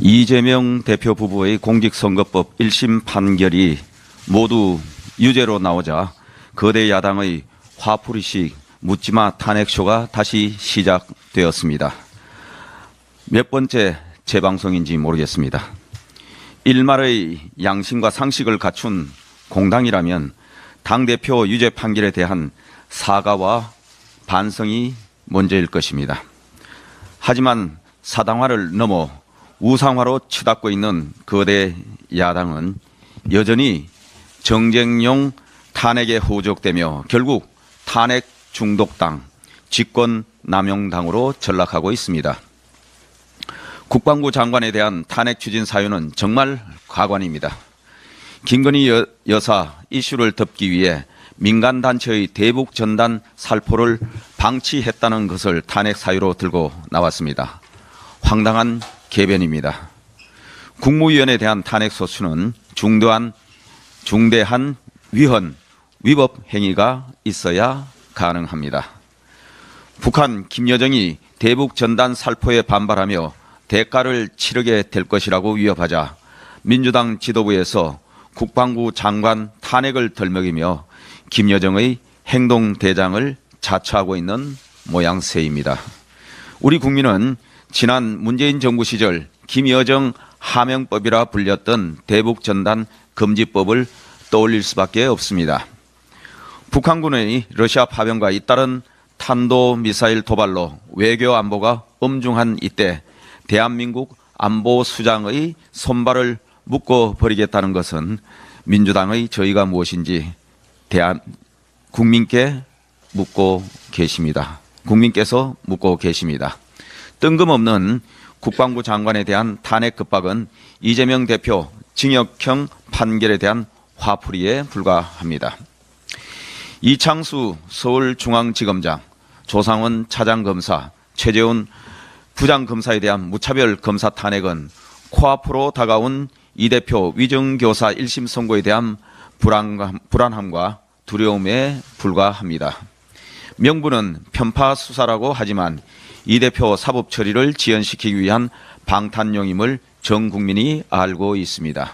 이재명 대표 부부의 공직선거법 1심 판결이 모두 유죄로 나오자 거대 야당의 화풀이식 묻지마 탄핵쇼가 다시 시작되었습니다. 몇 번째 재방송인지 모르겠습니다. 일말의 양심과 상식을 갖춘 공당이라면 당대표 유죄 판결에 대한 사과와 반성이 먼저일 것입니다. 하지만 사당화를 넘어 우상화로 치닫고 있는 거대 야당은 여전히 정쟁용 탄핵에 후적되며 결국 탄핵 중독당, 직권 남용당으로 전락하고 있습니다. 국방부 장관에 대한 탄핵 추진 사유는 정말 가관입니다. 김건희 여사 이슈를 덮기 위해 민간단체의 대북 전단 살포를 방치했다는 것을 탄핵 사유로 들고 나왔습니다. 황당한 개변입니다. 국무위원에 대한 탄핵 소추는 중대한 위법 행위가 있어야 가능합니다. 북한 김여정이 대북 전단 살포에 반발하며 대가를 치르게 될 것이라고 위협하자 민주당 지도부에서 국방부 장관 탄핵을 덜먹이며 김여정의 행동대장을 자처하고 있는 모양새입니다. 우리 국민은 지난 문재인 정부 시절 김여정 하명법이라 불렸던 대북전단 금지법을 떠올릴 수밖에 없습니다. 북한군의 러시아 파병과 잇따른 탄도미사일 도발로 외교 안보가 엄중한 이때 대한민국 안보수장의 손발을 묶어버리겠다는 것은 민주당의 저희가 무엇인지 국민께 묻고 계십니다. 국민께서 묻고 계십니다. 뜬금없는 국방부 장관에 대한 탄핵 급박은 이재명 대표 징역형 판결에 대한 화풀이에 불과합니다. 이창수 서울중앙지검장, 조상원 차장검사, 최재훈 부장검사에 대한 무차별 검사 탄핵은 코앞으로 다가온 이 대표 위정교사 1심 선고에 대한 불안함과 두려움에 불과합니다. 명분은 편파 수사라고 하지만 이 대표 사법 처리를 지연시키기 위한 방탄용임을 전 국민이 알고 있습니다.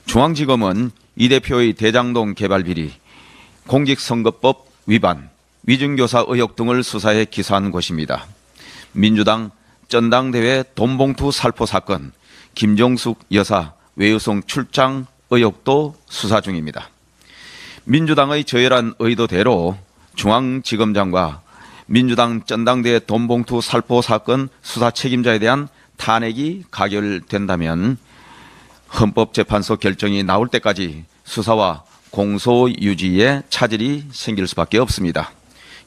중앙지검은 이 대표의 대장동 개발 비리, 공직선거법 위반, 위증교사 의혹 등을 수사해 기소한 곳입니다. 민주당 전당대회 돈봉투 살포 사건, 김정숙 여사 외유성 출장 의혹도 수사 중입니다. 민주당의 저열한 의도대로 중앙지검장과 민주당 전당대회 돈봉투 살포 사건 수사 책임자에 대한 탄핵이 가결된다면 헌법재판소 결정이 나올 때까지 수사와 공소 유지에 차질이 생길 수밖에 없습니다.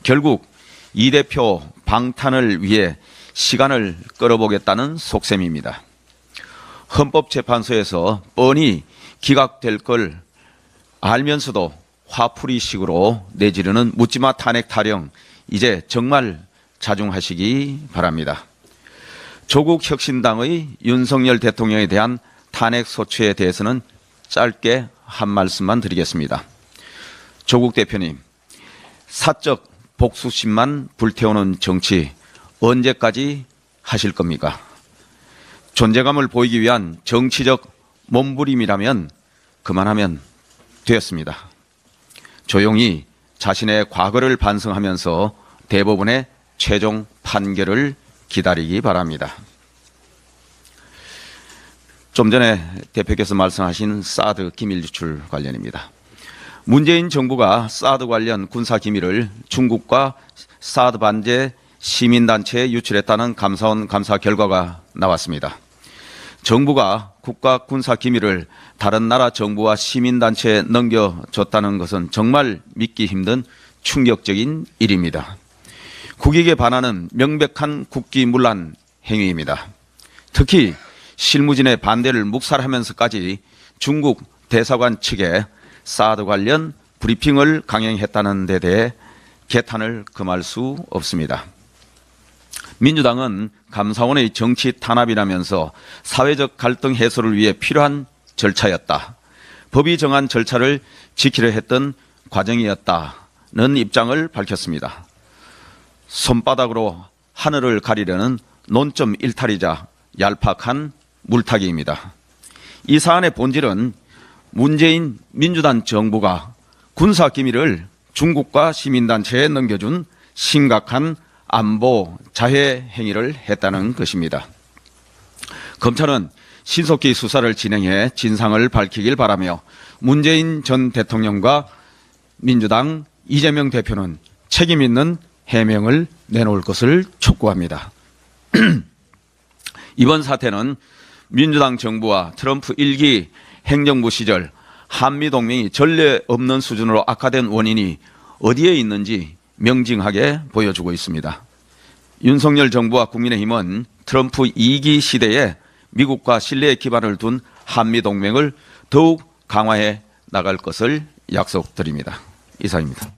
결국 이 대표 방탄을 위해 시간을 끌어보겠다는 속셈입니다. 헌법재판소에서 뻔히 기각될 걸 알면서도 화풀이식으로 내지르는 묻지마 탄핵 타령, 이제 정말 자중하시기 바랍니다. 조국 혁신당의 윤석열 대통령에 대한 탄핵 소추에 대해서는 짧게 한 말씀만 드리겠습니다. 조국 대표님, 사적 복수심만 불태우는 정치 언제까지 하실 겁니까? 존재감을 보이기 위한 정치적 몸부림이라면 그만하면 되었습니다. 조용히 자신의 과거를 반성하면서 대법원의 최종 판결을 기다리기 바랍니다. 좀 전에 대표께서 말씀하신 사드 기밀 유출 관련입니다. 문재인 정부가 사드 관련 군사 기밀을 중국과 사드 반제 시민단체에 유출했다는 감사원 감사 결과가 나왔습니다. 정부가 국가 군사 기밀을 다른 나라 정부와 시민단체에 넘겨줬다는 것은 정말 믿기 힘든 충격적인 일입니다. 국익에 반하는 명백한 국기문란 행위입니다. 특히 실무진의 반대를 묵살하면서까지 중국 대사관 측에 사드 관련 브리핑을 강행했다는 데 대해 개탄을 금할 수 없습니다. 민주당은 감사원의 정치 탄압이라면서 사회적 갈등 해소를 위해 필요한 절차였다. 법이 정한 절차를 지키려 했던 과정이었다는 입장을 밝혔습니다. 손바닥으로 하늘을 가리려는 논점 일탈이자 얄팍한 물타기입니다. 이 사안의 본질은 문재인 민주당 정부가 군사기밀을 중국과 시민단체에 넘겨준 심각한 안보 자해 행위를 했다는 것입니다. 검찰은 신속히 수사를 진행해 진상을 밝히길 바라며 문재인 전 대통령과 민주당 이재명 대표는 책임 있는 해명을 내놓을 것을 촉구합니다. 이번 사태는 민주당 정부와 트럼프 1기 행정부 시절 한미동맹이 전례 없는 수준으로 악화된 원인이 어디에 있는지 명징하게 보여주고 있습니다. 윤석열 정부와 국민의힘은 트럼프 2기 시대에 미국과 신뢰의 기반을 둔 한미동맹을 더욱 강화해 나갈 것을 약속드립니다. 이상입니다.